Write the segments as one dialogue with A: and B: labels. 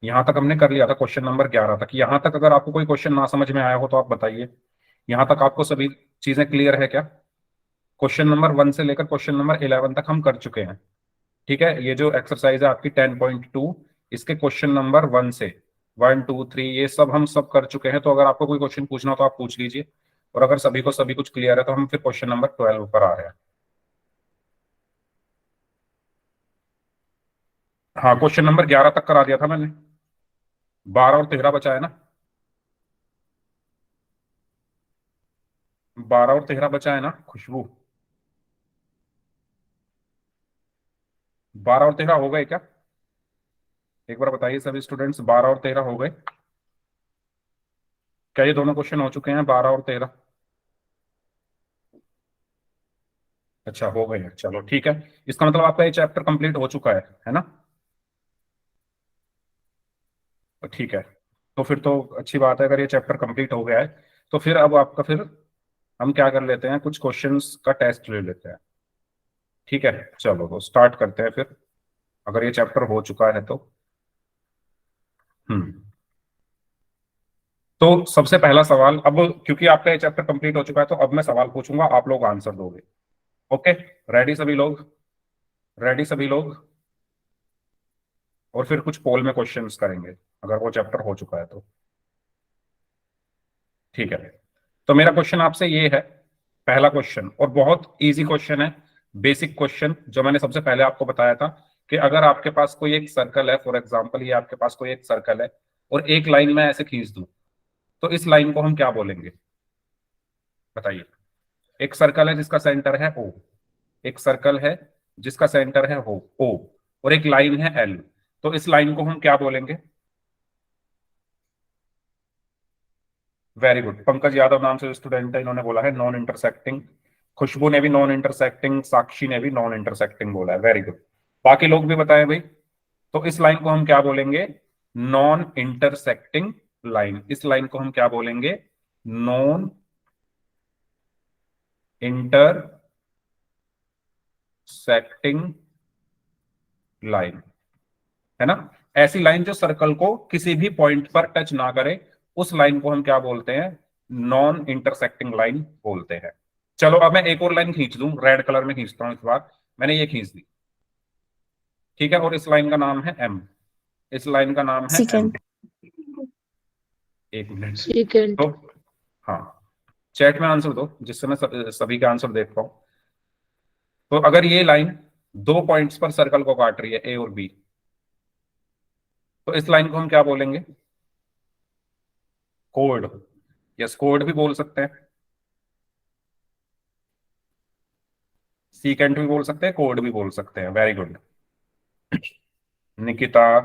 A: यहाँ तक हमने कर लिया था क्वेश्चन नंबर 11 तक। यहाँ तक अगर आपको कोई क्वेश्चन ना समझ में आया हो तो आप बताइए। यहाँ तक आपको सभी चीजें क्लियर है क्या? क्वेश्चन नंबर 1 से लेकर क्वेश्चन नंबर 11 तक हम कर चुके हैं। ठीक है, ये जो एक्सरसाइज है आपकी 10.2, इसके क्वेश्चन नंबर 1 से 1 2 3 ये सब हम सब कर चुके हैं। तो अगर आपको कोई क्वेश्चन पूछना हो तो आप पूछ लीजिए। और अगर सभी को सभी कुछ क्लियर है तो हम फिर क्वेश्चन नंबर 12 पर आ रहे हैं। हाँ, क्वेश्चन नंबर 11 तक करा दिया था मैंने। 12 और 13 बचा है ना? 12 और 13 बचा है ना खुशबू? 12 और 13 हो गए क्या? एक बार बताइए सभी स्टूडेंट्स, 12 और 13 हो गए क्या? ये दोनों क्वेश्चन हो चुके हैं 12 और 13? अच्छा, हो गए हैं, चलो ठीक है। इसका मतलब आपका ये चैप्टर कंप्लीट हो चुका है ना? तो ठीक है, तो फिर तो अच्छी बात है। अगर ये चैप्टर कंप्लीट हो गया है तो फिर अब आपका फिर हम क्या कर लेते हैं, कुछ क्वेश्चंस का टेस्ट ले लेते हैं। ठीक है, चलो तो स्टार्ट करते हैं फिर, अगर ये चैप्टर हो चुका है तो। हम्म। तो सबसे पहला सवाल अब, क्योंकि आपका ये चैप्टर कंप्लीट हो चुका है तो अब मैं सवाल पूछूंगा, आप लोग आंसर दोगे। ओके? रेडी सभी लोग? रेडी सभी लोग? और फिर कुछ पोल में क्वेश्चंस करेंगे अगर वो चैप्टर हो चुका है तो। ठीक है, तो मेरा क्वेश्चन आपसे ये है, पहला क्वेश्चन, और बहुत इजी क्वेश्चन है, बेसिक क्वेश्चन, जो मैंने सबसे पहले आपको बताया था कि अगर आपके पास कोई एक सर्कल है, फॉर एग्जांपल ये आपके पास कोई एक सर्कल है और एक लाइन में ऐसे खींच दूं, तो इस लाइन को हम क्या बोलेंगे? बताइए। एक सर्कल है जिसका सेंटर है ओ, एक सर्कल है जिसका सेंटर है हो ओ, और एक लाइन है एल, तो इस लाइन को हम क्या बोलेंगे? वेरी गुड, पंकज यादव नाम से स्टूडेंट है, इन्होंने बोला है नॉन इंटरसेक्टिंग। खुशबू ने भी नॉन इंटरसेक्टिंग, साक्षी ने भी नॉन इंटरसेक्टिंग बोला है, वेरी गुड। बाकी लोग भी बताएं भाई। तो इस लाइन को हम क्या बोलेंगे? Non intersecting line. इस लाइन को हम क्या बोलेंगे? नॉन इंटरसेक्टिंग लाइन, है ना? ऐसी लाइन जो सर्कल को किसी भी पॉइंट पर टच ना करे, उस लाइन को हम क्या बोलते हैं? नॉन इंटरसेक्टिंग लाइन बोलते हैं। चलो अब मैं एक और लाइन खींच दूं, रेड कलर में खींचता हूं इस बार। मैंने ये खींच दी, ठीक है, और इस लाइन का नाम है एम। इस लाइन का नाम है एम।
B: सेकंड।
A: एक मिनट।
B: सेकंड।
A: तो हाँ, चैट में आंसर दो जिससे मैं सभी के आंसर देख पाऊं। तो अगर ये लाइन दो पॉइंट्स पर सर्कल को काट रही है, ए और बी, तो इस लाइन को हम क्या बोलेंगे? कोड। यस, कोड भी बोल सकते हैं, सीकेंट भी बोल सकते हैं, कोड भी बोल सकते हैं, वेरी गुड। निकिता,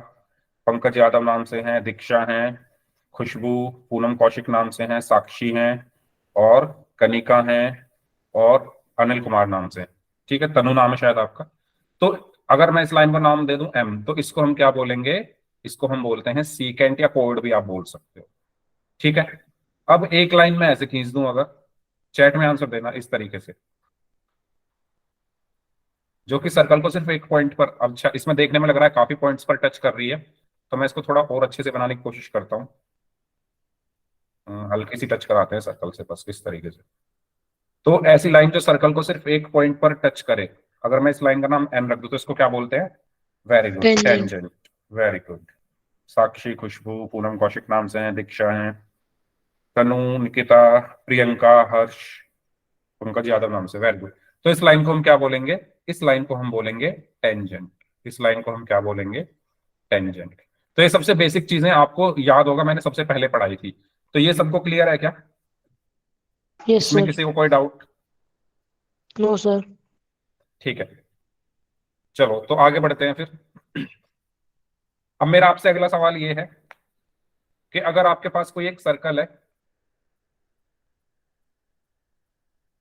A: पंकज यादव नाम से हैं, दीक्षा हैं, खुशबू, पूनम कौशिक नाम से हैं, साक्षी हैं, और कनिका हैं, और अनिल कुमार नाम से हैं। ठीक है, तनु नाम है शायद आपका। तो अगर मैं इस लाइन को नाम दे दूं एम, तो इसको हम क्या बोलेंगे? इसको हम बोलते हैं सीकेंट, या कोड भी आप बोल सकते हो। ठीक है, अब एक लाइन में ऐसे खींच दूं अगर, चैट में आंसर देना इस तरीके से, जो कि सर्कल को सिर्फ एक पॉइंट पर, अब अच्छा इसमें देखने में लग रहा है काफी पॉइंट्स पर टच कर रही है, तो मैं इसको थोड़ा और अच्छे से बनाने की कोशिश करता हूँ। हल्की सी टच कराते हैं सर्कल से, बस इस तरीके से। तो ऐसी लाइन जो सर्कल को सिर्फ एक पॉइंट पर टच करे, अगर मैं इस लाइन का नाम एन रख दूं तो इसको क्या बोलते हैं? Very good,
B: tangent.
A: Tangent. Very good. Sakshi, Khushboo, Poonam Kaushik नाम से हैं, दीक्षा हैं, तनु, निकिता, प्रियंका, हर्ष, पंकज यादव नाम से, वेरी गुड। तो इस लाइन को हम क्या बोलेंगे? इस लाइन को हम बोलेंगे टेंजेंट। इस लाइन को हम क्या बोलेंगे? टेंजेंट। तो ये सबसे बेसिक चीजें आपको याद होगा, मैंने सबसे पहले पढ़ाई थी। तो ये सबको क्लियर है क्या?
B: यस
A: इसमें
B: सर।
A: किसी को कोई डाउट?
B: No sir.
A: ठीक है, चलो तो आगे बढ़ते हैं फिर। अब मेरा आपसे अगला सवाल ये है कि अगर आपके पास कोई एक सर्कल है,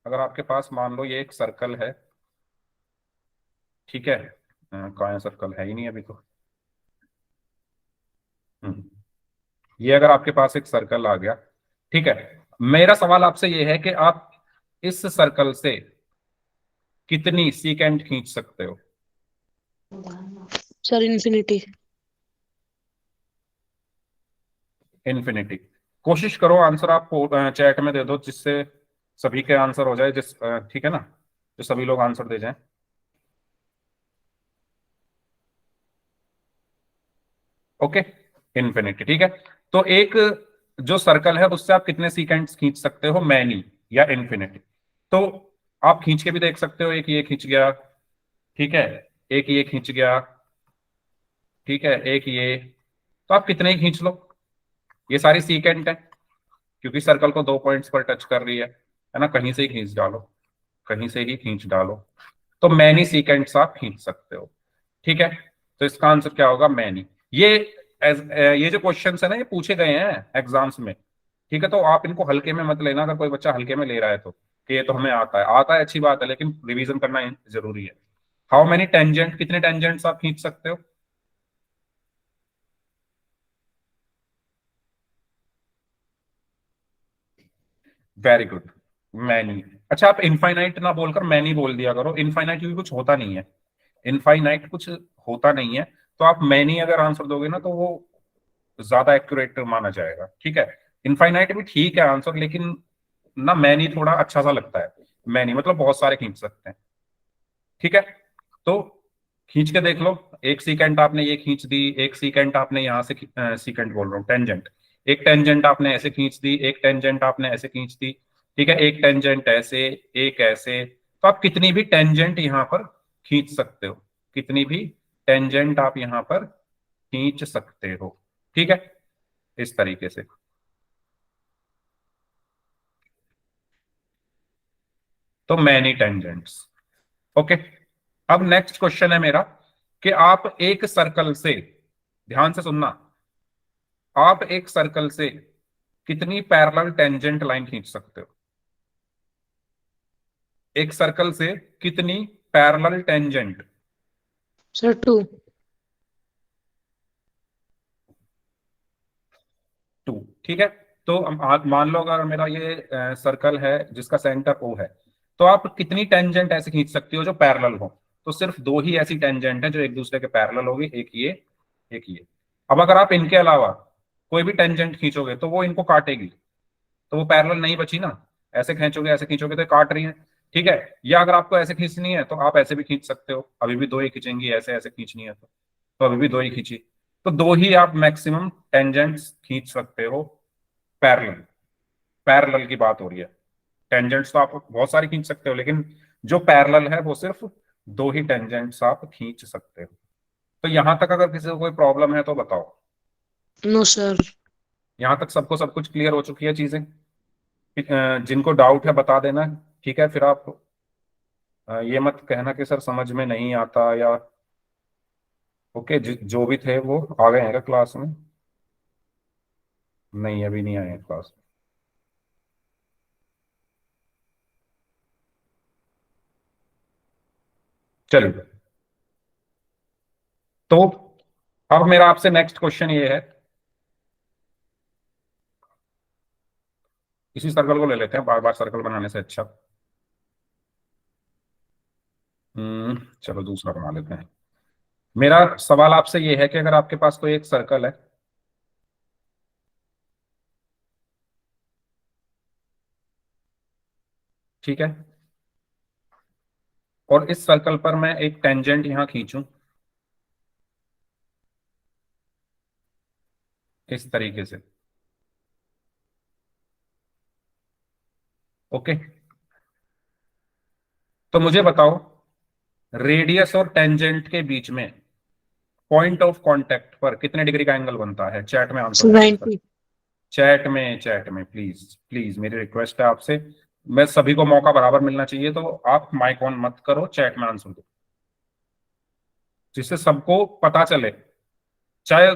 A: अगर आपके पास मान लो ये एक सर्कल है, ठीक है, कहाँ है सर्कल? है ही नहीं अभी तो। हम्म, ये अगर आपके पास एक सर्कल आ गया, ठीक है, मेरा सवाल आपसे ये है कि आप इस सर्कल से कितनी सीकेंट खींच सकते हो?
B: Sir infinity.
A: इन्फिनिटी। कोशिश करो आंसर आप चैट में दे दो, जिससे सभी के आंसर हो जाए, ठीक है ना, जो सभी लोग आंसर दे जाएं। ओके, इन्फिनिटी, ठीक है। तो एक जो सर्कल है उससे आप कितने सीकेंड्स खींच सकते हो, मैनी या इन्फिनिटी। तो आप खींच के भी देख सकते हो, एक ये खींच गया, ठीक है, एक ये खींच गया, ठीक है, एक ये, तो आप कितने ही खींच लो, ये सारी सीकेंट है, क्योंकि सर्कल को 2 पॉइंट्स पर टच कर रही है ना, कहीं से ही खींच डालो, कहीं से ही खींच डालो, तो मैनी सीकेंड्स आप खींच सकते हो, ठीक है। तो इसका आंसर क्या होगा, मैनी। ये ये जो क्वेश्चन है ना, ये पूछे गए हैं एग्जाम्स में, ठीक है, तो आप इनको हल्के में मत लेना, अगर कोई बच्चा हल्के में ले रहा है तो, कि ये तो हमें आता है अच्छी बात है, लेकिन रिवीजन करना जरूरी है। हाउ मेनी टेंजेंट, कितने टेंजेंट्स आप खींच सकते हो। Very good, many. अच्छा, आप इनफाइनाइट ना बोलकर मैनी बोल दिया करो, इनफाइनाइट क्योंकि कुछ होता नहीं है, इनफाइनाइट कुछ होता नहीं है, तो आप मैनी अगर आंसर दोगे ना, तो वो ज्यादा एक्यूरेट माना जाएगा, ठीक है। इनफाइनाइट भी ठीक है आंसर, लेकिन ना मैनी थोड़ा अच्छा सा लगता है, मैनी मतलब बहुत सारे खींच सकते हैं, ठीक है। तो खींच के देख लो, एक सीकेंट आपने ये खींच दी, एक सीकेंट आपने यहाँ से सीकेंट बोल रहा हूँ, टेंजेंट, एक टेंजेंट आपने ऐसे खींच दी, एक टेंजेंट आपने ऐसे खींच दी, ठीक है, एक टेंजेंट ऐसे, एक ऐसे, तो आप कितनी भी टेंजेंट यहाँ पर खींच सकते हो, कितनी भी टेंजेंट आप यहाँ पर खींच सकते हो, ठीक है, इस तरीके से। तो मैनी टेंजेंट्स, ओके। अब नेक्स्ट क्वेश्चन है मेरा, कि आप एक सर्कल से, ध्यान से सुनना, आप एक सर्कल से कितनी पैरेलल टेंजेंट लाइन खींच सकते हो, एक सर्कल से कितनी पैरेलल टेंजेंट।
B: सर 2।
A: टू, ठीक है। तो मान लो अगर मेरा ये सर्कल है जिसका सेंटर ओ है, तो आप कितनी टेंजेंट ऐसे खींच सकती हो जो पैरेलल हो। तो सिर्फ दो ही ऐसी टेंजेंट है जो एक दूसरे के पैरेलल होगी, एक ये, एक ये। अब अगर आप इनके अलावा कोई भी टेंजेंट खींचोगे तो वो इनको काटेगी, तो वो पैरेलल नहीं बची ना। ऐसे खींचोगे तो ये काट रही है, ठीक है। या अगर आपको ऐसे खींचनी है तो आप ऐसे भी खींच सकते हो, अभी भी दो ही खींचेंगी, ऐसे ऐसे खींचनी है तो अभी भी दो ही खींची, तो दो ही आप मैक्सिमम टेंजेंट्स खींच सकते हो, पैरेलल, पैरेलल की बात हो रही है। टेंजेंट्स तो आप बहुत सारी खींच सकते हो, लेकिन जो पैरेलल है वो सिर्फ दो ही टेंजेंट्स आप खींच सकते हो। तो यहां तक अगर किसी को कोई प्रॉब्लम है तो बताओ।
B: No sir.
A: यहां तक सबको सब कुछ क्लियर हो चुकी है चीजें। जिनको डाउट है बता देना, ठीक है। फिर आप ये मत कहना कि सर समझ में नहीं आता, या ओके, जो भी थे वो आ गए हैं क्या क्लास में। नहीं, अभी नहीं आए हैं क्लास में। चलिए, तो अब मेरा आपसे नेक्स्ट क्वेश्चन ये है, इसी सर्कल को ले लेते हैं, बार बार सर्कल बनाने से अच्छा। चलो दूसरा बना लेते हैं। मेरा सवाल आपसे ये है कि अगर आपके पास कोई एक सर्कल है, ठीक है, और इस सर्कल पर मैं एक टेंजेंट यहां खींचूं, इस तरीके से, ओके। तो मुझे बताओ, रेडियस और टेंजेंट के बीच में पॉइंट ऑफ कांटेक्ट पर कितने डिग्री का एंगल बनता है, चैट में आंसर
B: सर
A: दो जल्दी।
B: 90।
A: चैट में प्लीज प्लीज, मेरी रिक्वेस्ट है आपसे, मैं सभी को मौका बराबर मिलना चाहिए, तो आप माइक ऑन मत करो, चैट में आंसर दो, जिससे सबको पता चले। चाहे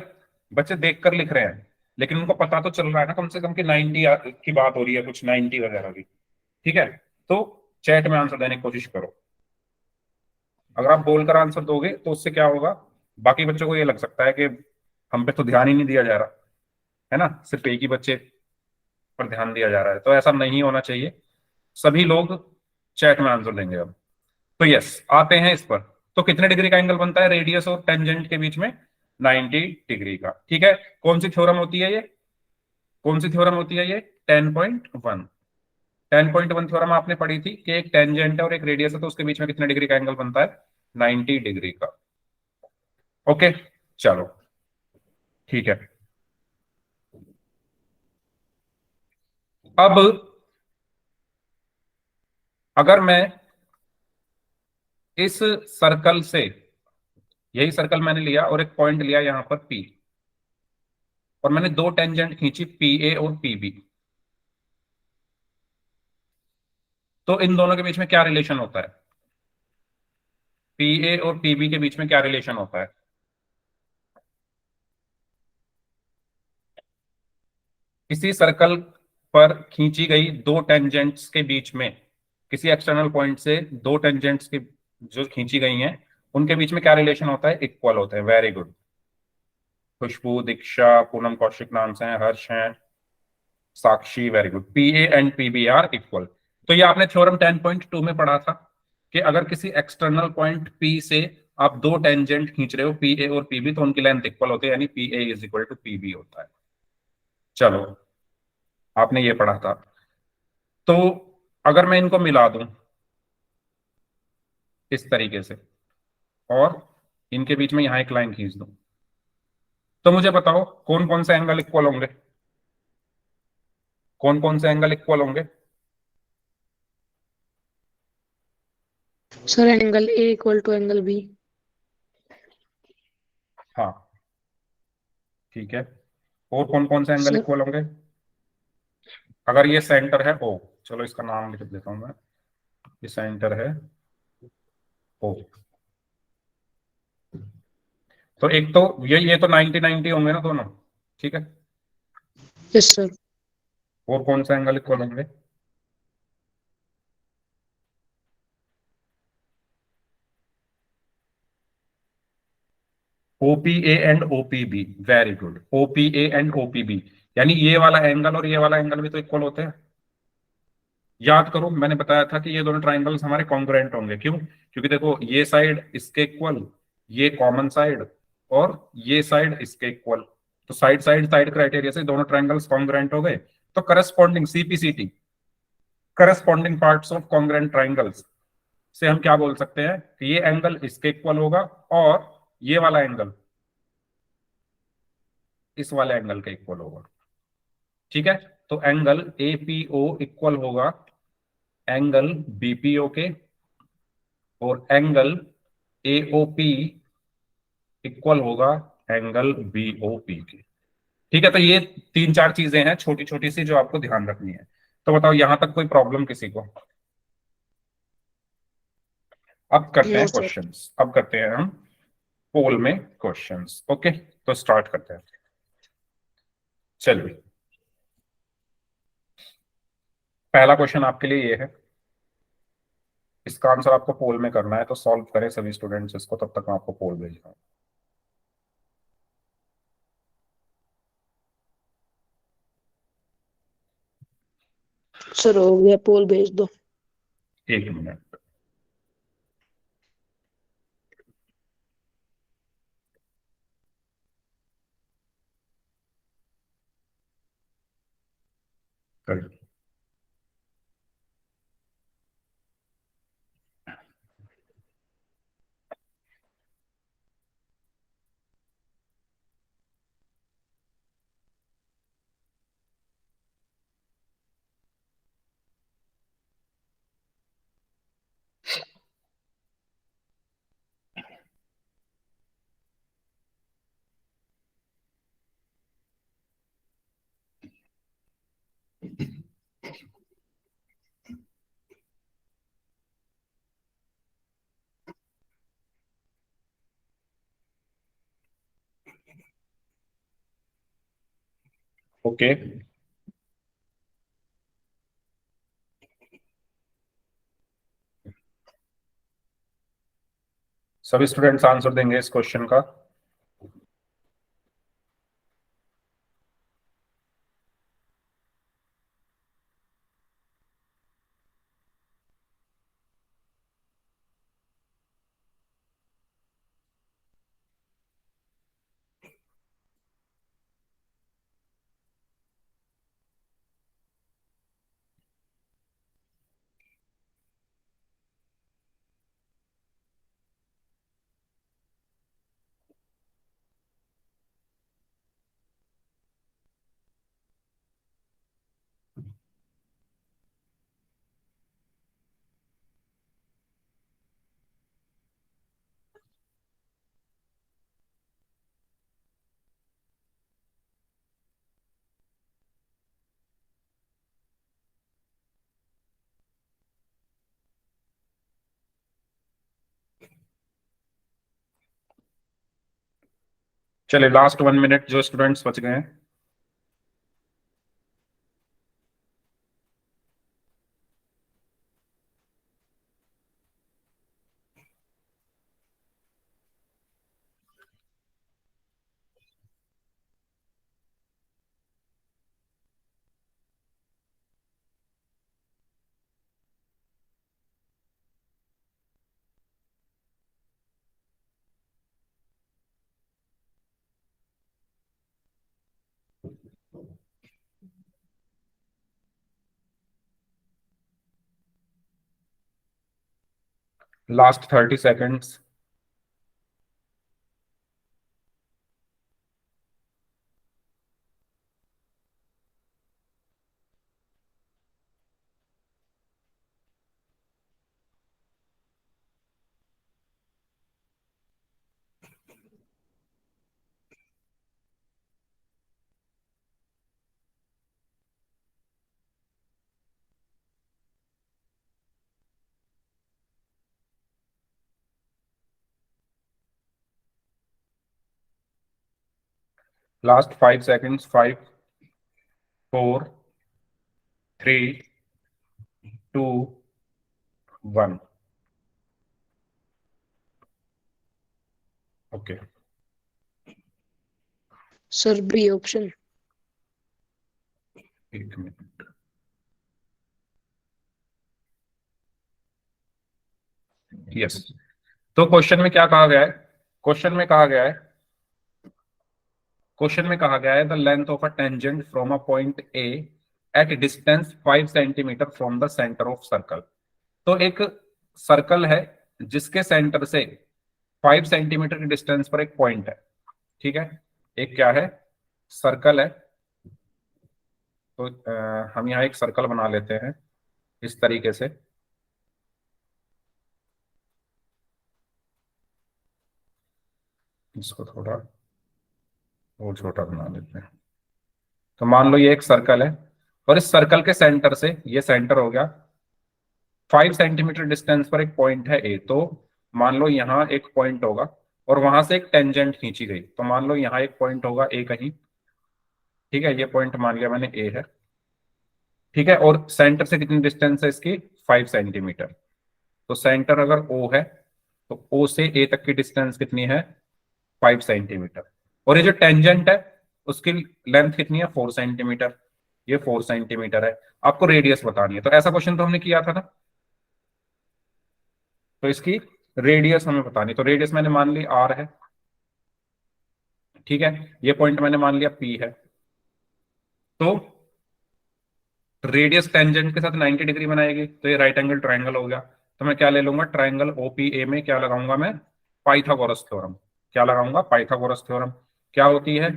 A: बच्चे देख कर लिख रहे हैं, लेकिन उनको पता तो चल रहा है ना कम से कम कि 90 की बात हो रही है, कुछ 90 वगैरह की, ठीक है। तो चैट में आंसर देने की कोशिश करो। अगर आप बोलकर आंसर दोगे तो उससे क्या होगा, बाकी बच्चों को ये लग सकता है कि हम पे तो ध्यान ही नहीं दिया जा रहा, है ना, सिर्फ एक ही बच्चे पर ध्यान दिया जा रहा है, तो ऐसा नहीं होना चाहिए। सभी लोग चैट में आंसर देंगे अब। तो यस, आते हैं इस पर। तो कितने डिग्री का एंगल बनता है रेडियस और टेंजेंट के बीच में, 90 डिग्री का, ठीक है। कौन सी थ्योरम होती है ये, कौन सी थ्योरम होती है ये? 10.1। 10.1 थ्योरम आपने पढ़ी थी कि एक टेंजेंट है और एक रेडियस है तो उसके बीच में कितने डिग्री का एंगल बनता है? 90 डिग्री का। ओके, चलो ठीक है। अब अगर मैं इस सर्कल से, यही सर्कल मैंने लिया और एक पॉइंट लिया यहां पर P, और मैंने दो टेंजेंट खींची PA और PB, तो इन दोनों के बीच में क्या रिलेशन होता है? PA और PB के बीच में क्या रिलेशन होता है? किसी सर्कल पर खींची गई दो टेंजेंट्स के बीच में, किसी एक्सटर्नल पॉइंट से दो टेंजेंट्स की जो खींची गई हैं उनके बीच में क्या रिलेशन होता है? इक्वल होते हैं। Very good. खुशबू, दीक्षा, पूनम कौशिक नाम से हैं, हर्ष हैं, Sakshi, very good. PA and PB are equal. तो ये आपने थ्योरम 10.2 में पढ़ा था कि अगर किसी एक्सटर्नल पॉइंट P से आप दो टेंजेंट खींच रहे हो PA और PB तो उनकी लेंथ इक्वल होती है, यानी PA is equal to PB होता है। चलो, आपने ये पढ़ा था। तो अगर मैं इनको मिला दूं इस तरीके से और इनके बीच में यहां एक लाइन खींच दूं, तो मुझे बताओ कौन कौन से एंगल इक्वल होंगे? कौन कौन से एंगल इक्वल होंगे?
B: Sir angle A equal to angle B.
A: हाँ, ठीक है। और कौन कौन से एंगल
B: सर
A: इक्वल होंगे? अगर ये सेंटर है O, चलो इसका नाम लिख देता हूं मैं, ये सेंटर है O, तो एक तो ये तो 90 90 होंगे ना दोनों, ठीक है।
B: Yes sir.
A: और कौन सा एंगल इक्वल होंगे? OPA and OPB, very good. OPA and OPB, यानी ये वाला एंगल और ये वाला एंगल भी तो इक्वल होते हैं। याद करो, मैंने बताया था कि ये दोनों ट्राइंगल्स हमारे कॉन्ग्रुएंट होंगे। क्यों? क्योंकि देखो ये साइड इसके इक्वल, ये कॉमन साइड, और ये साइड इसके इक्वल, तो साइड साइड साइड क्राइटेरिया से दोनों ट्राइंगल्स कॉन्ग्रुएंट हो गए। तो corresponding CPCT, corresponding parts of congruent triangles से हम क्या बोल सकते हैं कि ये एंगल इसके इक्वल होगा और ये वाला एंगल इस वाले एंगल के इक्वल होगा। ठीक है, तो एंगल APO इक्वल होगा एंगल BPO के, और एंगल AOP इक्वल होगा एंगल BOP के। ठीक है, तो ये तीन चार चीजें हैं छोटी छोटी सी जो आपको ध्यान रखनी है। तो बताओ यहां तक कोई प्रॉब्लम किसी को? अब करते
B: नो
A: हैं
B: सर।
A: क्वेश्चंस, अब करते हैं हम पोल में क्वेश्चंस। ओके, तो स्टार्ट करते हैं। चलिए, पहला क्वेश्चन आपके लिए ये है, इसका आंसर आपको पोल में करना है, तो सॉल्व करें सभी स्टूडेंट्स इसको, तब तक मैं आपको पोल भेज रहा हूँ।
B: सर हो गया, पोल भेज दो।
A: एक मिनट। करिए। ओके, सभी स्टूडेंट्स आंसर देंगे इस क्वेश्चन का। चलिए लास्ट 1 मिनट जो स्टूडेंट्स बच गए हैं। Last 30 seconds. Last 5 seconds. 5, 4, 3, 2, 1। Okay.
B: Sir B option.
A: 1 minute. Yes. तो क्वेश्चन में क्या कहा गया है? क्वेश्चन में कहा गया है, क्वेश्चन में कहा गया है the length of a tangent from a point A at distance 5 centimetre from the centre of circle. तो एक सर्कल है जिसके सेंटर से 5 सेंटीमीटर की डिस्टेंस पर एक पॉइंट है। ठीक है, एक क्या है, सर्कल है। तो हम यहाँ एक सर्कल बना लेते हैं इस तरीके से। इसको थोड़ा और छोटा बना लेते हैं। तो मान लो ये एक सर्कल है और इस सर्कल के सेंटर से, ये सेंटर हो गया, 5 सेंटीमीटर डिस्टेंस पर एक पॉइंट है ए। तो मान लो यहाँ एक पॉइंट होगा और वहां से एक टेंजेंट खींची गई। तो मान लो यहाँ एक पॉइंट होगा ए कहीं। ठीक है, ये पॉइंट मान लिया मैंने ए है। ठीक है, और सेंटर से कितनी डिस्टेंस है इसकी? 5 सेंटीमीटर। तो सेंटर अगर ओ है तो ओ से ए तक की डिस्टेंस कितनी है? 5 सेंटीमीटर। और ये जो टेंजेंट है उसकी लेंथ कितनी है? 4 सेंटीमीटर। ये 4 सेंटीमीटर है। आपको रेडियस बतानी है। तो ऐसा क्वेश्चन तो हमने किया था ना। तो इसकी रेडियस हमें बतानी, तो रेडियस मैंने मान ली आर है। ठीक है, ये पॉइंट मैंने मान लिया पी है। तो रेडियस टेंजेंट के साथ 90 डिग्री बनाएगी, तो ये राइट एंगल ट्राइंगल हो गया। तो मैं क्या ले लूंगा? ट्राइंगल ओपीए में क्या लगाऊंगा मैं? Pythagoras theorem. क्या लगाऊंगा? Pythagoras theorem. क्या होती है?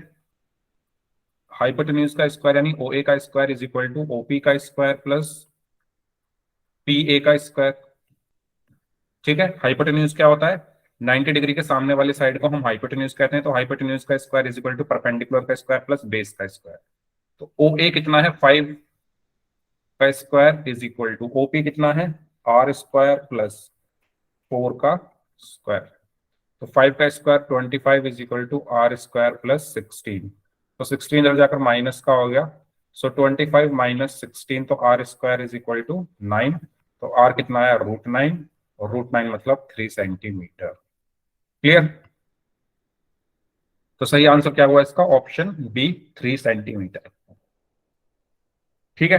A: हाइपोटेन्यूज का स्क्वायर यानी ओ ए का square is equal to OP का स्क्वायर प्लस पी ए का स्क्वायर। ठीक है, हाइपोटेन्यूज क्या होता है? 90 डिग्री के सामने वाली साइड को हम हाइपोटेन्यूज कहते हैं। तो हाइपोटेन्यूज का square is equal to perpendicular का स्क्वायर प्लस बेस का स्क्वायर। तो ओ ए कितना है? 5 का square is equal to OP कितना है? आर स्क्वायर प्लस 4 का स्क्वायर। तो 5 का square 25 is equal to R square plus 16। तो 16 इधर जाकर माइनस का हो गया। सो 25 माइनस 16, तो R square is equal to 9। तो आर कितना है? √9। और √9 मतलब 3 सेंटीमीटर। क्लियर? तो सही आंसर क्या हुआ इसका? Option B, 3 centimetre. ठीक है,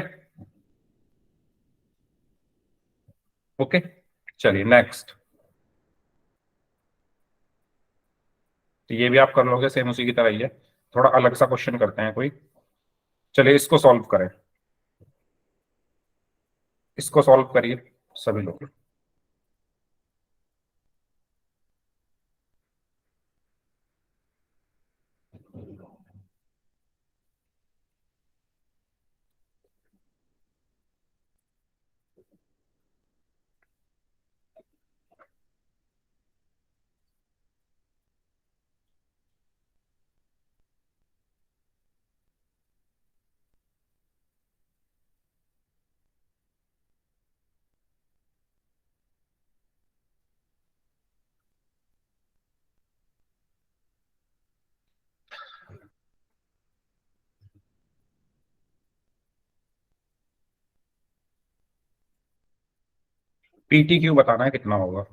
A: ओके। चलिए नेक्स्ट। तो ये भी आप कर लोगे, सेम उसी की तरह ही है। थोड़ा अलग सा क्वेश्चन करते हैं कोई। चलिए इसको सॉल्व करें। इसको सॉल्व करिए सभी लोग। पीटी क्यू बताना है कितना होगा।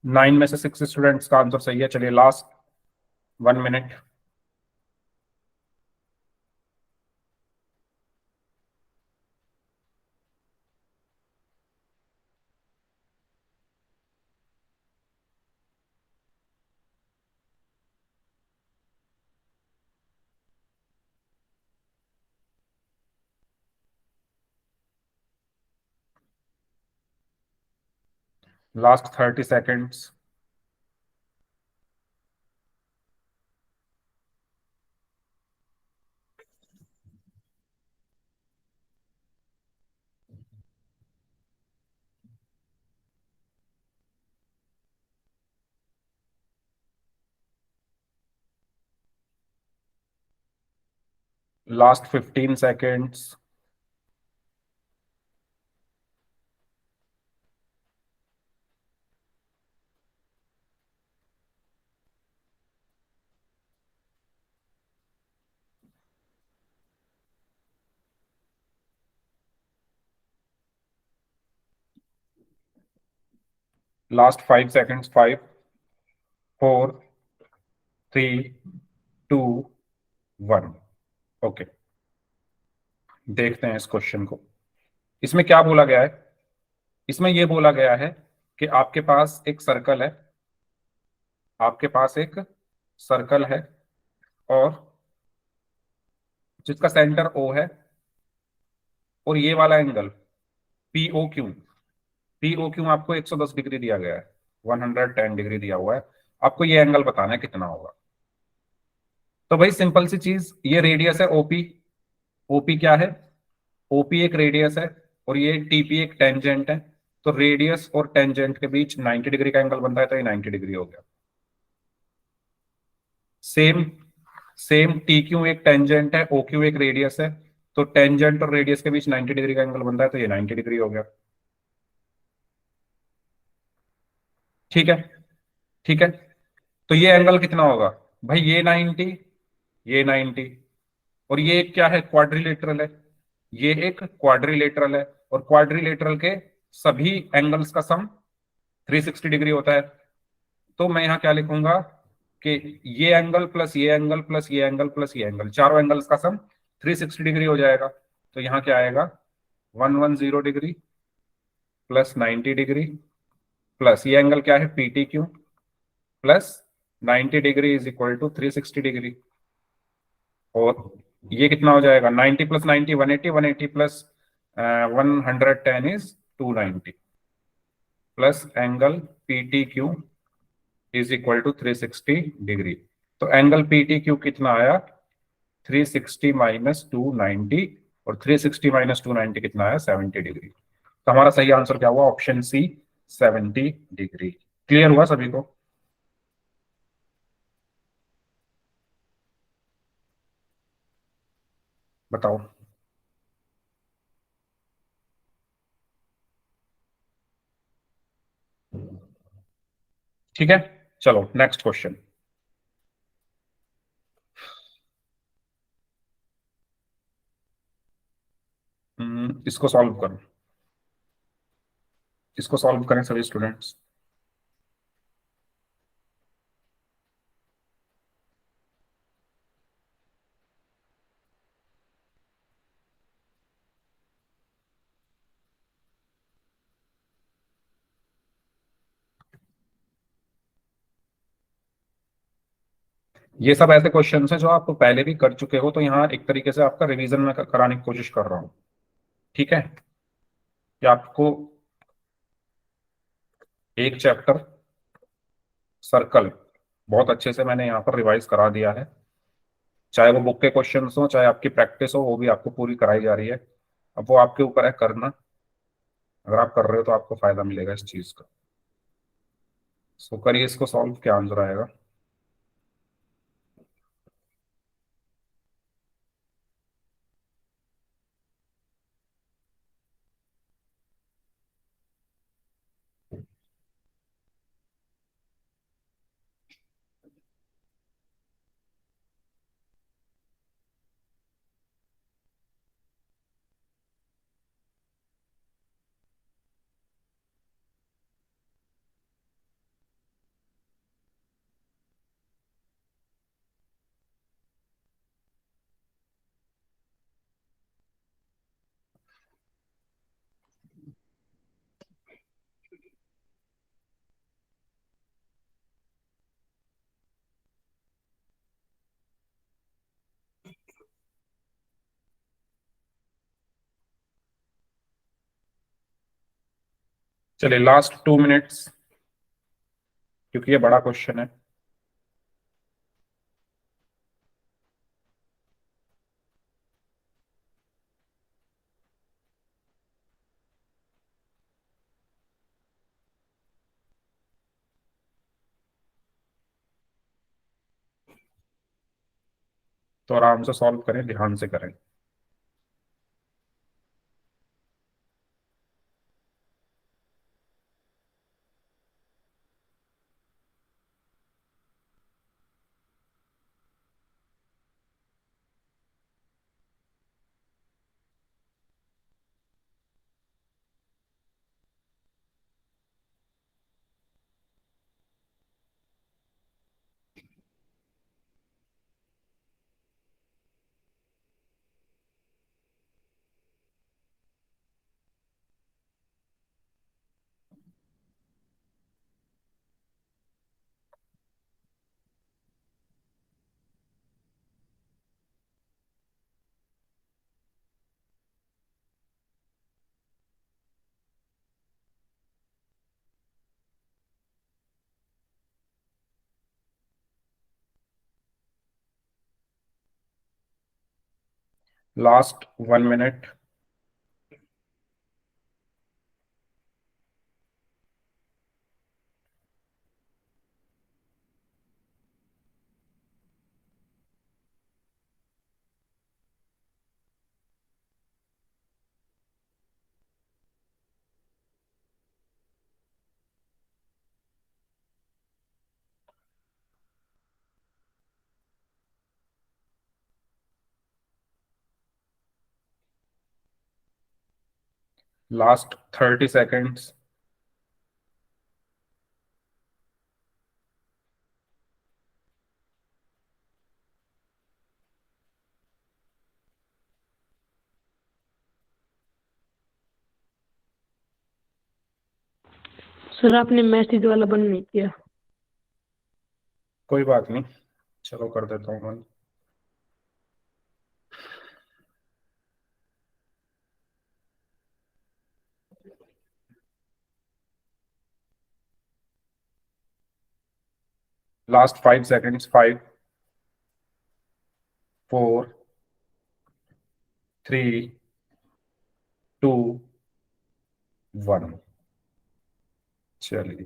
A: नाइन में से सिक्स स्टूडेंट्स का आंसर सही है। चलिए last 1 minute. Last 30 seconds. Last 15 seconds. Last 5 seconds. 5, 4, 3, 2, 1। Okay, देखते हैं इस क्वेश्चन को। इसमें क्या बोला गया है? इसमें यह बोला गया है कि आपके पास एक सर्कल है, आपके पास एक सर्कल है, और जिसका सेंटर ओ है, और ये वाला angle PO Q, PO Q आपको 110 डिग्री दिया गया है, 110 डिग्री दिया हुआ है। आपको ये एंगल बताना है कितना होगा। तो भाई सिंपल सी चीज, ये रेडियस है ओपी। ओपी क्या है? ओपी एक रेडियस है, और ये टीपी एक टेंजेंट है। तो रेडियस और टेंजेंट के बीच 90 डिग्री का एंगल बनता है, तो ये 90 डिग्री हो गया। सेम सेम टी क्यू एक टेंजेंट है, ओ क्यू एक रेडियस है। तो टेंजेंट और रेडियस के बीच 90 डिग्री का एंगल बनता है, तो ये 90 डिग्री हो गया। ठीक है, ठीक है। तो ये एंगल कितना होगा? भाई ये 90, ये 90, और ये एक क्या है? क्वाड्रिलेटरल है। ये एक क्वाड्रिलेटरल है, और क्वाड्रिलेटरल के सभी एंगल्स का सम 360 डिग्री होता है। तो मैं यहाँ क्या लिखूंगा कि ये एंगल प्लस ये एंगल प्लस ये एंगल प्लस ये एंगल, चारों एंगल्स का सम 360 डिग्री हो जाएगा। तो यहाँ क्या आएगा? 110 डिग्री प्लस 90 डिग्री प्लस ये एंगल क्या है? PT Q plus 90 degree is equal to 360 degree. और ये कितना हो जाएगा? 90 plus 90 180, 180 plus 110 is 290, plus angle PT Q is equal to 360 degree. तो एंगल पीटी क्यू कितना आया? 360 माइनस 290, और 360 माइनस 290 कितना आया? 70 डिग्री। तो हमारा सही आंसर क्या हुआ? Option C, 70 degree. क्लियर हुआ सभी को? बताओ। ठीक है, चलो नेक्स्ट क्वेश्चन। इसको सॉल्व करो, इसको सॉल्व करें सभी स्टूडेंट्स। ये सब ऐसे क्वेश्चन हैं जो आप पहले भी कर चुके हो, तो यहाँ एक तरीके से आपका रिवीजन में कराने की कोशिश कर रहा हूँ। ठीक है, कि आपको एक चैप्टर सर्कल बहुत अच्छे से मैंने यहाँ पर रिवाइज करा दिया है, चाहे वो बुक के क्वेश्चंस हो चाहे आपकी प्रैक्टिस हो, वो भी आपको पूरी कराई जा रही है। अब वो आपके ऊपर है करना, अगर आप कर रहे हो तो आपको फायदा मिलेगा इस चीज का। सो करिए इसको सॉल्व, क्या आंसर आएगा। चलिए लास्ट 2 मिनट्स, क्योंकि ये बड़ा क्वेश्चन है। तो आराम से सॉल्व करें, ध्यान से करें। Last 1 minute. Last 30 seconds.
B: Sir आपने मैसेज वाला बंद नहीं किया।
A: कोई बात नहीं, चलो कर देता हूँ मैं। Last 5 seconds, 5, 4, 3, 2, 1। चलिए,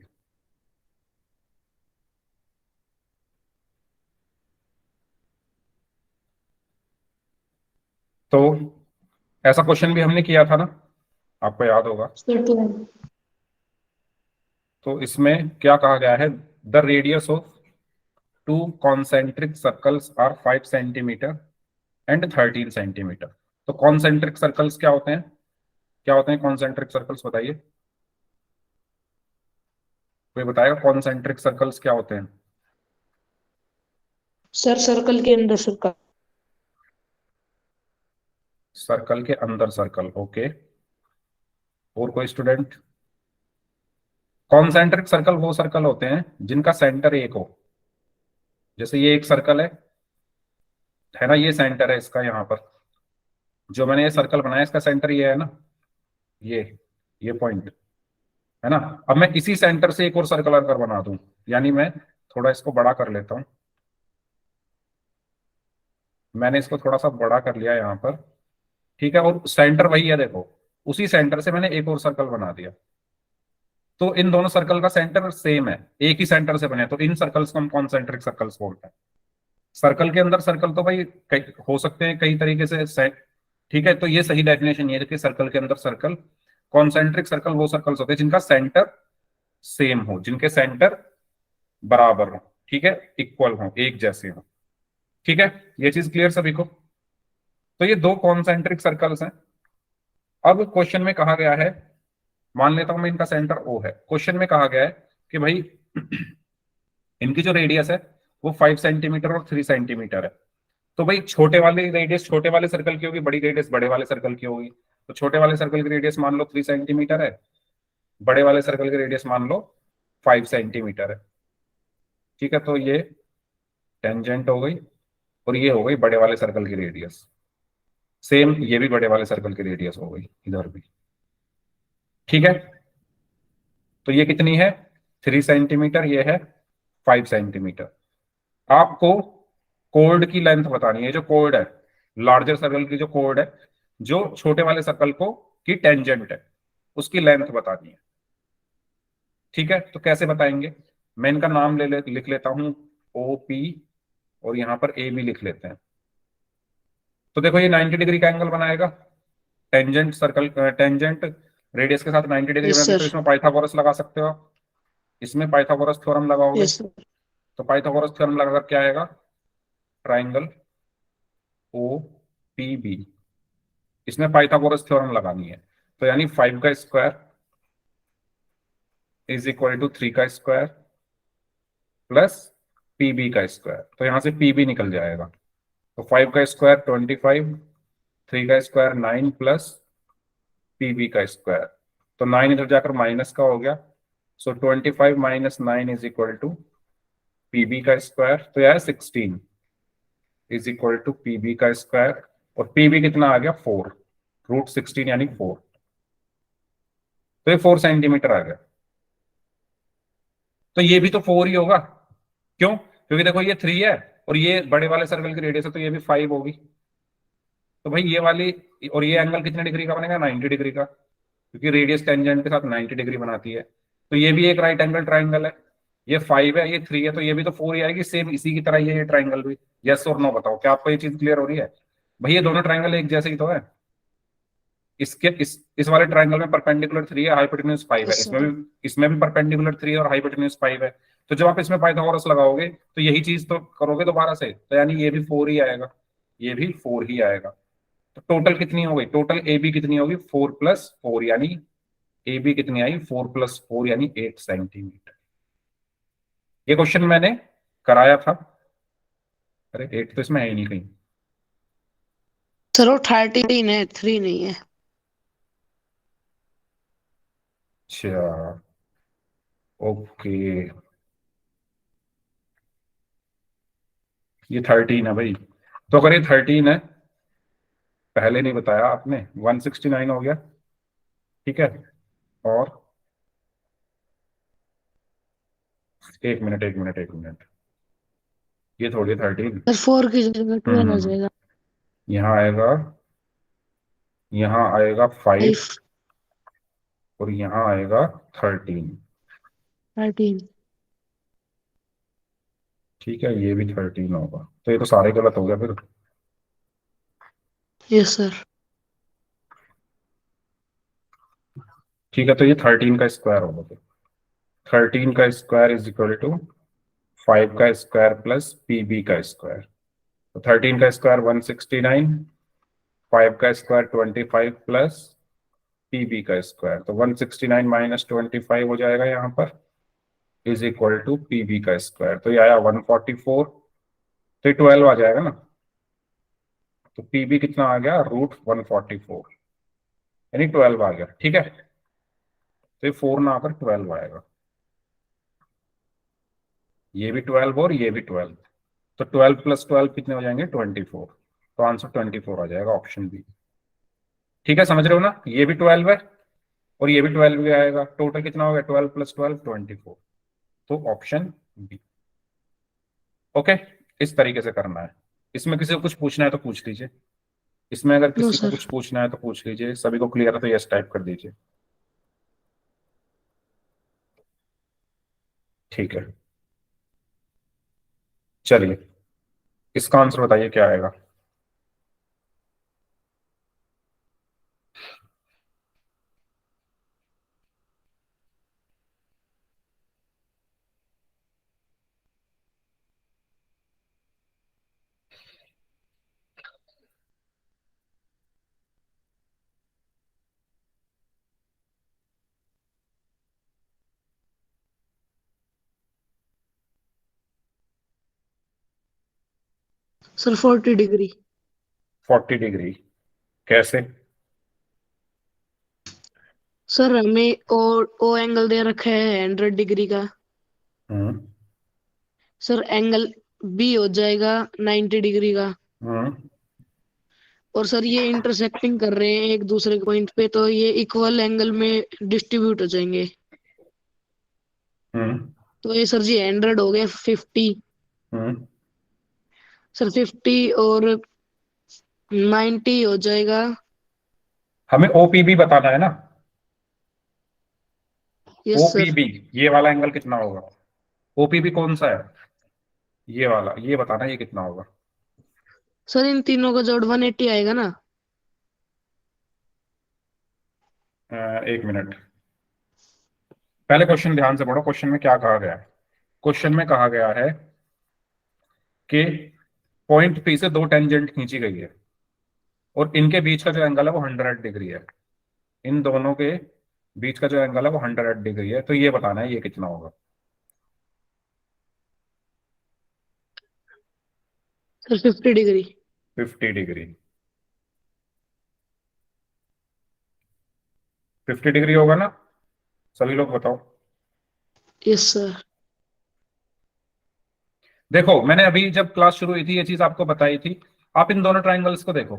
A: तो ऐसा क्वेश्चन भी हमने किया था ना, आपको याद होगा।
B: सर तो
A: तो इसमें क्या कहा गया है, the radius of two concentric circles are 5 centimetre and 13 centimetre. तो कॉन्सेंट्रिक सर्कल्स क्या होते हैं, क्या होते हैं कॉन्सेंट्रिक सर्कल्स, बताइए। कोई बताएगा कॉन्सेंट्रिक सर्कल्स क्या होते हैं।
B: सर सर्कल के अंदर सर्कल।
A: सर्कल के अंदर सर्कल, ओके। और कोई स्टूडेंट। कॉन्सेंट्रिक सर्कल वो सर्कल होते हैं जिनका सेंटर एक हो, जैसे ये एक सर्कल है ना, ये सेंटर है इसका, यहाँ पर जो मैंने ये सर्कल बनाया इसका सेंटर ये है ना, ये ये पॉइंट है ना। अब मैं इसी सेंटर से एक और सर्कल अगर बना दूं, यानी मैं थोड़ा इसको बड़ा कर लेता हूं, मैंने इसको थोड़ा सा बड़ा कर लिया यहाँ पर, ठीक है, और सेंटर वही है देखो, उसी सेंटर से मैंने एक और सर्कल बना दिया। तो इन दोनों सर्कल का सेंटर सेम है, एक ही सेंटर से बने, तो इन सर्कल्स को हम कॉन्सेंट्रिक सर्कल्स बोलते हैं। सर्कल के अंदर सर्कल तो भाई हो सकते हैं कई तरीके से, ठीक है। तो ये सही डेफिनेशन ये है कि सर्कल के अंदर सर्कल, कॉन्सेंट्रिक सर्कल वो सर्कल्स होते हैं जिनका सेंटर सेम हो, जिनके सेंटर बराबर हो, ठीक है, इक्वल हो, एक जैसे हो, ठीक है। ये चीज क्लियर सभी को? तो ये दो कॉन्सेंट्रिक सर्कल्स हैं। अब क्वेश्चन में कहा गया है, मान लेता हूं मैं इनका सेंटर ओ है, क्वेश्चन में कहा गया है कि भाई इनकी जो रेडियस है वो 5 सेंटीमीटर और 3 सेंटीमीटर है। तो भाई छोटे वाले रेडियस छोटे वाले सर्कल की होगी, बड़ी रेडियस बड़े वाले सर्कल की होगी। तो छोटे वाले सर्कल की रेडियस मान लो 3 सेंटीमीटर है, बड़े वाले सर्कल की रेडियस मान लो 5 सेंटीमीटर है, ठीक है। तो ये टेंजेंट हो गई, और ये हो गई बड़े वाले सर्कल की रेडियस, सेम ये भी बड़े वाले सर्कल की रेडियस हो गई इधर भी, ठीक है। तो ये कितनी है? 3 सेंटीमीटर, ये है 5 सेंटीमीटर। आपको कोड की लेंथ बतानी है, जो कोड है लार्जर सर्कल की, जो कोड है जो छोटे वाले सर्कल को की टेंजेंट है, उसकी लेंथ बतानी है, ठीक है। तो कैसे बताएंगे? मैं इनका नाम लिख लेता हूं, ओ पी, और यहां पर ए भी लिख लेते हैं। तो देखो ये 90 डिग्री का एंगल बनाएगा, टेंजेंट सर्कल, टेंजेंट रेडियस के साथ 90 डिग्री
B: यस
A: बनाती है। तो
B: सर।
A: इसमें पाइथागोरस लगा सकते हो आप, इसमें पाइथागोरस थ्योरम लगाओगे।
B: Yes sir.
A: तो पाइथागोरस थ्योरम लगाकर क्या आएगा? ट्राइंगल ओ पी बी, इसमें पाइथागोरस थ्योरम लगानी है। तो यानी 5 का स्क्वायर इज इक्वल टू 3 का स्क्वायर प्लस पीबी का स्क्वायर। तो यहां से पीबी निकल जाएगा। तो 5 का स्क्वायर 25, 3 का स्क्वायर 9 प्लस पीबी का स्क्वायर। तो 9 इधर जाकर माइनस का हो गया। So 25 minus 9 is equal to PB का स्क्वायर। तो यह है 16 इज इक्वल टू पीबी का स्क्वायर, और पीबी कितना आ गया? 4, √16 यानी 4। तो ये 4 सेंटीमीटर आ गया। तो ये भी तो 4 ही होगा, क्यों? क्योंकि देखो ये 3 है, और ये बड़े वाले सर्कल की रेडियस है, तो ये भी 5 होगी। तो भाई ये वाली और ये एंगल कितने डिग्री का बनेगा? 90 डिग्री का, क्योंकि रेडियस टेंजेंट के साथ 90 डिग्री बनाती है। तो ये भी एक राइट एंगल ट्राइंगल है। ये 5 है, ये 3 है, तो ये भी तो 4 ही आएगी, सेम इसी की तरह ये ट्राइंगल भी। यस और नो बताओ, क्या आपको ये चीज क्लियर हो रही है? भाई ये दोनों ट्राइंगल एक जैसे ही तो है। इसके इस वाले ट्राइंगल में परपेंडिकुलर 3 है, हाइपोटेन्यूज 5 है,
B: यस
A: इसमें
B: सर।
A: भी परपेंडिकुलर 3 है और हाइपोटेन्यूज 5 है। तो जब आप इसमें पाइथागोरस लगाओगे तो यही चीज तो करोगे दोबारा से, तो यानी ये भी 4 ही आएगा, ये भी 4 ही आएगा। तो टोटल कितनी हो गई? टोटल ए बी कितनी होगी? 4 + 4, यानी ए बी कितनी आई? 4 + 4 यानी 8 सेंटीमीटर। ये क्वेश्चन मैंने कराया था। अरे 8 तो इसमें है ही नहीं कहीं।
B: सर वो 13 है, 3 नहीं है।
A: अच्छा, ओके, ये 13 है भाई। तो अगर ये 13 है, पहले नहीं बताया आपने, 169 हो गया, ठीक है। और एक मिनट, ये थोड़ी 13।
B: सर 4 की जगह 12 आ
A: हम्म,
B: जाएगा।
A: यहाँ आएगा, यहाँ आएगा 5,
B: 5,
A: और यहाँ आएगा 13,
B: 13।
A: ठीक है। ये भी 13 होगा, तो ये तो सारे गलत हो गया फिर।
B: Yes sir.
A: ठीक है, तो ये 13 का स्क्वायर होगा फिर। 13 का स्क्वायर इज इक्वल टू 5 का स्क्वायर प्लस पीबी का स्क्वायर। तो 13 का स्क्वायर 169, 5 का स्क्वायर 25 प्लस पीबी का स्क्वायर। तो 169 माइनस 25 हो जाएगा यहाँ पर, इज इक्वल टू पीबी का स्क्वायर। तो ये आया 144, तो ये 12 आ जाएगा ना। तो पीबी कितना आ गया? √144, यानी 12 आ गया, ठीक है। तो ये 4 ना आकर 12 आएगा, ये भी 12 और ये भी 12। तो 12 प्लस 12 कितने हो जाएंगे, 24। तो आंसर 24 आ जाएगा, ऑप्शन बी। ठीक है, समझ रहे हो ना, ये भी 12 है और ये भी 12 भी आएगा, टोटल कितना हो गया, 12 प्लस 12 24। तो ऑप्शन बी। ओके, इस तरीके से करना है। इसमें किसी को कुछ पूछना है तो पूछ लीजिए, इसमें अगर
B: नो
A: किसी को
B: सर।
A: कुछ पूछना है तो पूछ लीजिए। सभी को क्लियर है तो यस टाइप कर दीजिए। ठीक है, चलिए इसका आंसर बताइए क्या आएगा।
B: Sir 40 degree.
A: 40 डिग्री, कैसे?
B: सर हमें ओ एंगल दे रखा है 100 डिग्री का।
A: हम्म।
B: सर एंगल बी हो जाएगा 90 डिग्री का।
A: हम्म।
B: और सर ये इंटरसेक्टिंग कर रहे हैं एक दूसरे पॉइंट पे, तो ये इक्वल एंगल में डिस्ट्रीब्यूट हो जाएंगे।
A: हम्म।
B: तो ये सर जी 100 हो गया 50।
A: हम्म।
B: सर 50 और 90 हो जाएगा।
A: हमें ओपीबी बताना है ना।
B: Yes sir.
A: ओपीबी, ये वाला एंगल कितना होगा? ओपीबी कौन सा है? ये वाला, ये बताना ये कितना होगा।
B: सर इन तीनों का जोड़ 180 आएगा ना।
A: एक मिनट, पहले क्वेश्चन ध्यान से पढ़ो, क्वेश्चन में क्या कहा गया है। क्वेश्चन में कहा गया है कि पॉइंट पी से दो टेंजेंट खींची गई है और इनके बीच का जो एंगल है वो 100 डिग्री है। इन दोनों के बीच का जो एंगल है वो 100 डिग्री है, तो ये बताना है ये कितना होगा।
B: Sir 50 degree.
A: 50 डिग्री। 50 डिग्री होगा ना, सभी लोग बताओ।
B: Yes sir.
A: देखो मैंने अभी जब क्लास शुरू हुई थी ये चीज आपको बताई थी। आप इन दोनों ट्राइंगल्स को देखो,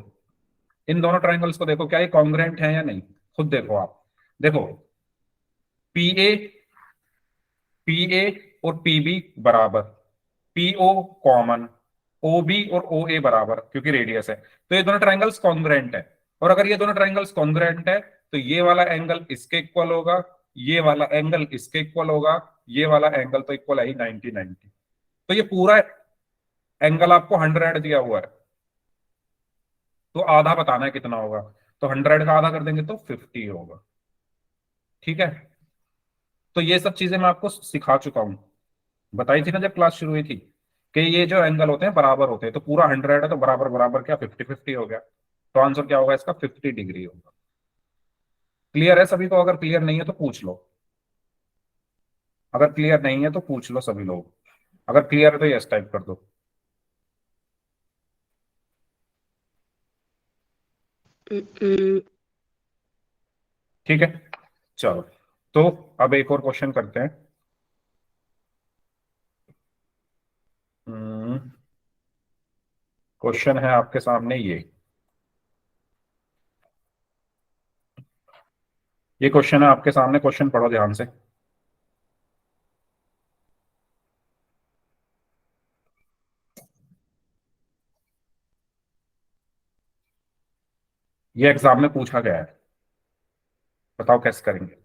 A: इन दोनों ट्राइंगल्स को देखो, क्या ये कॉन्ग्रुएंट है या नहीं। खुद देखो आप, देखो पी ए, पी ए और पी बी बराबर, P O common, O B और ओ ए बराबर क्योंकि रेडियस है। तो ये दोनों ट्राइंगल्स कॉन्ग्रुएंट है। और अगर ये दोनों ट्राइंगल्स कॉन्ग्रुएंट है तो ये वाला एंगल इसके इक्वल होगा, ये वाला एंगल इसके इक्वल होगा, ये वाला एंगल तो इक्वल है ही 90-90। तो ये पूरा एंगल आपको 100 दिया हुआ है, तो आधा बताना है कितना होगा। तो 100 का आधा कर देंगे तो 50 होगा। ठीक है, तो ये सब चीजें मैं आपको सिखा चुका हूं, बताई थी ना जब क्लास शुरू हुई थी कि ये जो एंगल होते हैं बराबर होते हैं। तो पूरा 100 है तो बराबर बराबर क्या 50-50 हो गया। तो आंसर क्या होगा इसका, 50 डिग्री होगा। क्लियर है सभी को? अगर क्लियर नहीं है तो पूछ लो, अगर क्लियर नहीं है तो पूछ लो सभी लोग। अगर क्लियर है तो यस टाइप कर दो।
B: हम्म,
A: ठीक है, चलो तो अब एक और क्वेश्चन करते हैं। क्वेश्चन है आपके सामने ये क्वेश्चन है आपके सामने, क्वेश्चन पढ़ो ध्यान से। ये एग्जाम में पूछा गया है, बताओ कैसे करेंगे।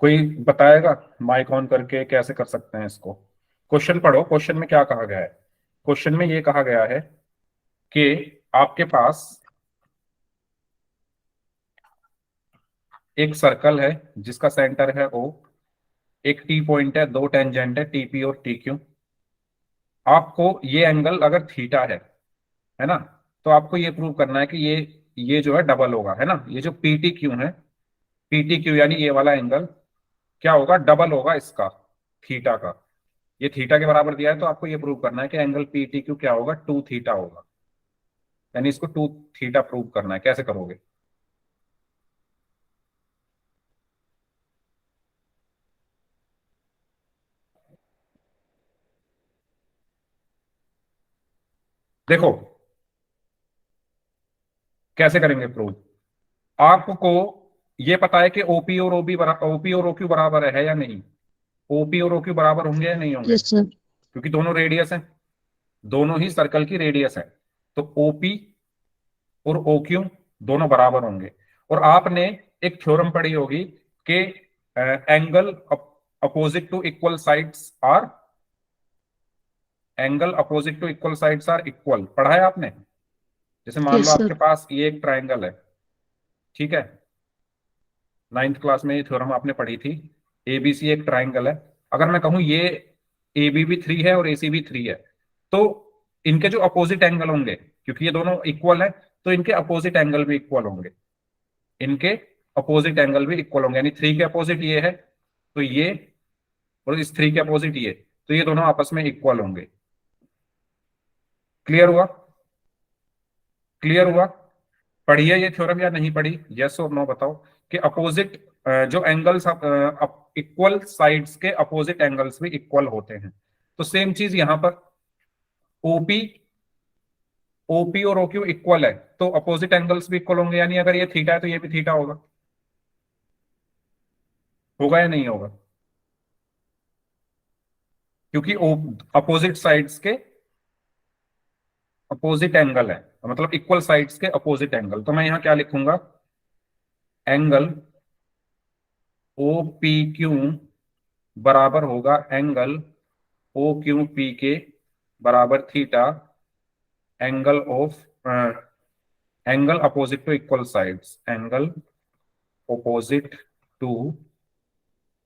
A: कोई बताएगा माइक ऑन करके कैसे कर सकते हैं इसको। क्वेश्चन पढ़ो, क्वेश्चन में क्या कहा गया है। क्वेश्चन में ये कहा गया है कि आपके पास एक सर्कल है जिसका सेंटर है ओ, एक टी पॉइंट है, दो टेंजेंट है टी पी और टी क्यू। आपको ये एंगल अगर थीटा है ना, तो आपको ये प्रूव करना है कि ये जो है डबल होगा, है ना। ये जो पी टी क्यू है, पी टी क्यू यानी ये वाला एंगल क्या होगा, डबल होगा इसका, थीटा का। ये थीटा के बराबर दिया है, तो आपको ये प्रूव करना है कि एंगल पी टी क्यू क्या होगा, टू थीटा होगा। यानी इसको टू थीटा प्रूव करना है। कैसे करोगे? देखो कैसे करेंगे प्रूव। आपको ये पता है कि ओपी और ओबी ओपी और ओक्यू बराबर है या नहीं? ओपी और ओक्यू बराबर होंगे या नहीं होंगे?
B: Yes sir.
A: क्योंकि दोनों रेडियस हैं, दोनों ही सर्कल की रेडियस है। तो ओपी और ओक्यू दोनों बराबर होंगे। और आपने एक थ्योरम पढ़ी होगी कि angle opposite to equal sides are, angle opposite to equal sides are equal, पढ़ा है आपने? जैसे मान लो
B: यस
A: आपके
B: सर।
A: पास ये एक ट्राइंगल है, ठीक है, नाइन्थ क्लास में ये थ्योरम आपने पढ़ी थी। एबीसी एक ट्राइंगल है। अगर मैं कहूं ये ए बी भी थ्री है और ए सी भी थ्री है, तो इनके जो अपोजिट एंगल होंगे, क्योंकि ये दोनों इक्वल है, तो इनके अपोजिट एंगल भी इक्वल होंगे। इनके अपोजिट एंगल भी इक्वल होंगे। यानी थ्री के अपोजिट ये है तो ये, और इस थ्री के अपोजिट ये, तो ये दोनों आपस में इक्वल होंगे। क्लियर हुआ? क्लियर हुआ? पढ़िए ये थ्योरम या नहीं पढ़ी, यस और नो बताओ। कि अपोजिट जो एंगल्स इक्वल साइड्स के अपोजिट एंगल्स भी इक्वल होते हैं। तो सेम चीज यहां पर, ओपी ओपी और ओक्यू इक्वल है तो अपोजिट एंगल्स भी इक्वल होंगे। यानी अगर ये थीटा है तो ये भी थीटा होगा। होगा या नहीं होगा? क्योंकि अपोजिट साइड्स के अपोजिट एंगल है, मतलब इक्वल साइड्स के अपोजिट एंगल। तो मैं यहां क्या लिखूंगा, एंगल ओ पी क्यू बराबर होगा एंगल ओ क्यू पी के बराबर theta, angle of angle opposite to equal sides, angle opposite to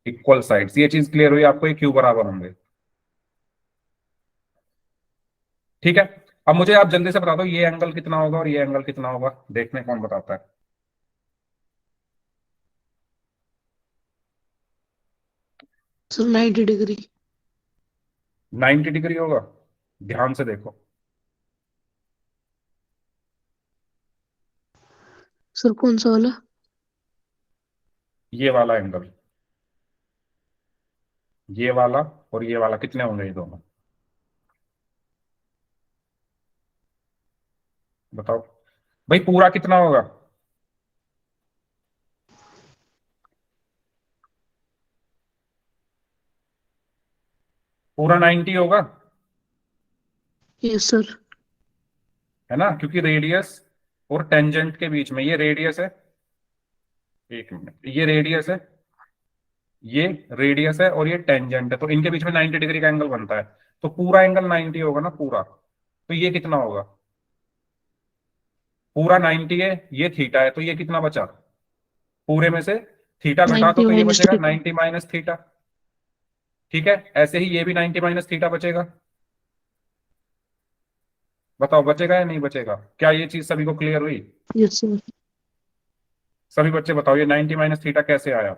A: equal sides. ये चीज क्लियर हुई आपको, ये क्यू बराबर होंगे। ठीक है। अब मुझे आप जल्दी से बता दो ये एंगल कितना होगा और ये एंगल कितना होगा, देखने कौन बताता है।
B: Sir 90 degree.
A: 90 डिग्री होगा? ध्यान से देखो,
B: सर कौन सा वाला?
A: ये वाला एंगल, ये वाला और ये वाला कितने होंगे ये दोनों, बताओ भाई, पूरा कितना होगा? पूरा 90 होगा,
B: यस सर।
A: है ना, क्योंकि रेडियस और टेंजेंट के बीच में, ये रेडियस है, एक मिनट, ये रेडियस है, ये रेडियस है और ये टेंजेंट है, तो इनके बीच में 90 डिग्री का एंगल बनता है। तो पूरा एंगल 90 होगा ना पूरा। तो ये कितना होगा? पूरा 90 है, ये थीटा है, तो ये कितना बचा? पूरे में से थीटा घटा दो
B: 90
A: तो ये
B: माइनस
A: बचेगा
B: थीटा।
A: 90 minus theta. ठीक है, ऐसे ही ये भी 90 माइनस थीटा बचेगा। बताओ बचेगा या नहीं बचेगा? क्या ये चीज सभी को क्लियर हुई?
B: Yes sir.
A: सभी बच्चे बताओ ये 90 माइनस थीटा कैसे आया?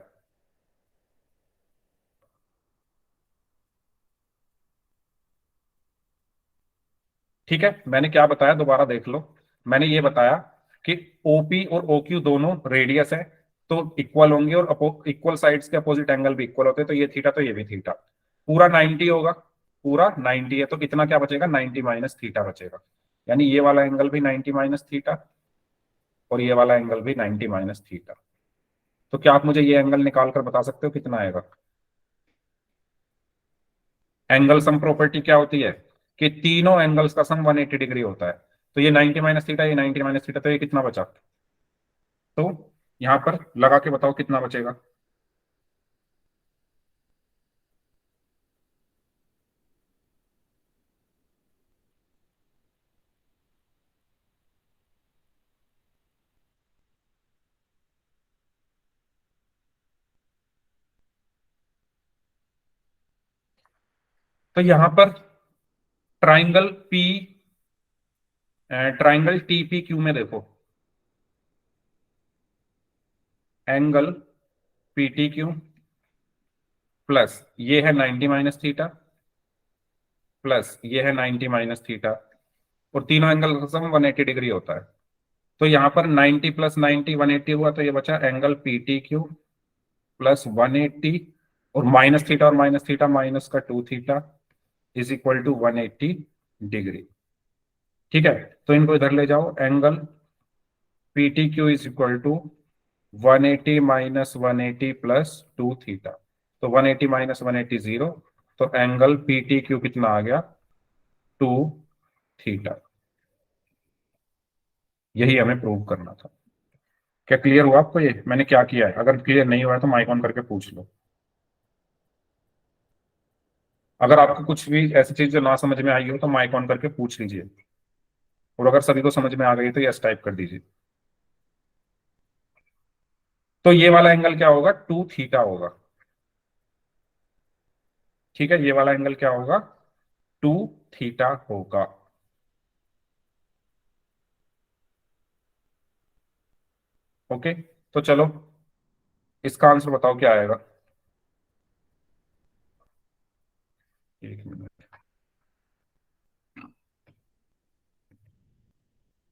A: ठीक है, मैंने क्या बताया दोबारा देख लो। मैंने ये बताया कि ओपी और ओक्यू दोनों रेडियस है तो इक्वल होंगे, और इक्वल साइड्स के अपोजिट एंगल भी इक्वल होते हैं। तो ये थीटा तो ये भी थीटा, पूरा 90 होगा। पूरा 90 है तो कितना क्या बचेगा, 90 माइनस थीटा बचेगा। यानी ये वाला एंगल भी 90 माइनस थीटा और ये वाला एंगल भी 90 माइनस थीटा। तो क्या आप मुझे ये एंगल निकाल कर बता सकते हो कितना आएगा? एंगल सम प्रॉपर्टी क्या होती है कि तीनों एंगल्स का सम 180 डिग्री होता है। तो ये 90 माइनस थीटा, ये 90 माइनस थीटा, तो ये कितना बचा? तो यहां पर लगा के बताओ कितना बचेगा। तो यहां पर ट्राइंगल पी ट्राइंगल टीपीक्यू में देखो, एंगल पीटीक्यू प्लस ये है 90 माइनस थीटा प्लस ये है 90 माइनस थीटा, और तीनों एंगल का सम 180 डिग्री होता है। तो यहां पर 90 प्लस 90 180 हुआ, तो ये बचा एंगल पीटीक्यू प्लस 180, और माइनस थीटा माइनस का 2 theta is equal to 180 degree. ठीक है, तो इनको इधर ले जाओ, angle PTQ is equal to 180 minus 180 plus 2 theta, तो 180 माइनस 180 0, तो एंगल पीटीक्यू कितना आ गया, 2 थीटा। यही हमें प्रूव करना था। क्या क्लियर हुआ आपको ये मैंने क्या किया है? अगर क्लियर नहीं हुआ है तो माइक ऑन करके पूछ लो। अगर आपको कुछ भी ऐसी चीज जो ना समझ में आई हो तो माइक ऑन करके पूछ लीजिए, और अगर सभी को समझ में आ गई तो यस टाइप कर दीजिए। तो ये वाला एंगल क्या होगा, 2 थीटा होगा। ठीक है, ये वाला एंगल क्या होगा, 2 थीटा होगा। ओके, तो चलो इसका आंसर बताओ क्या आएगा। एक मिनट,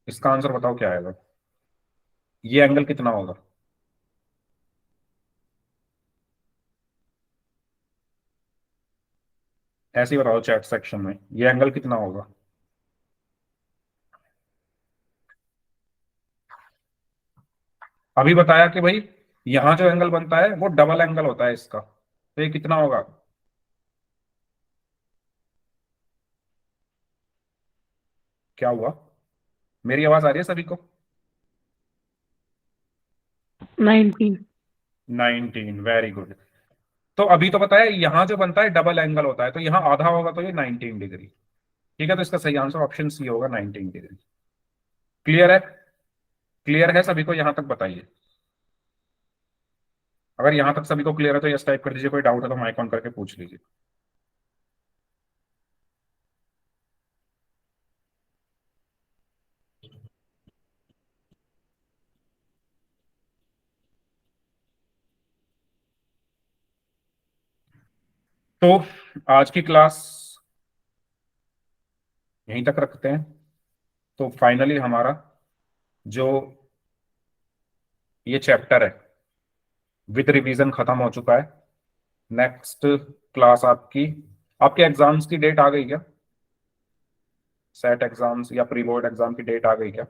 A: इसका आंसर बताओ क्या आएगा, ये एंगल कितना होगा। ऐसे ही बताओ चैट सेक्शन में, ये एंगल कितना होगा। अभी बताया कि भाई यहां जो एंगल बनता है वो डबल एंगल होता है इसका, तो ये कितना होगा। क्या हुआ, मेरी आवाज आ रही है सभी को।
B: 19।
A: 19, वेरी गुड। तो अभी तो बताया यहां जो बनता है डबल एंगल होता है, तो यहां आधा होगा तो ये 19 डिग्री। ठीक है, तो इसका सही आंसर ऑप्शन सी होगा, 19 डिग्री। क्लियर है, क्लियर है सभी को यहां तक बताइए। अगर यहां तक सभी को क्लियर है तो यस टाइप कर दीजिए, कोई डाउट है तो माइक ऑन करके पूछ लीजिए। तो आज की क्लास यहीं तक रखते हैं। तो फाइनली हमारा जो ये चैप्टर है विद रिवीजन खत्म हो चुका है। नेक्स्ट क्लास आपकी, आपके एग्जाम्स की डेट आ गई क्या, सेट एग्जाम्स या प्री बोर्ड एग्जाम की डेट आ गई क्या।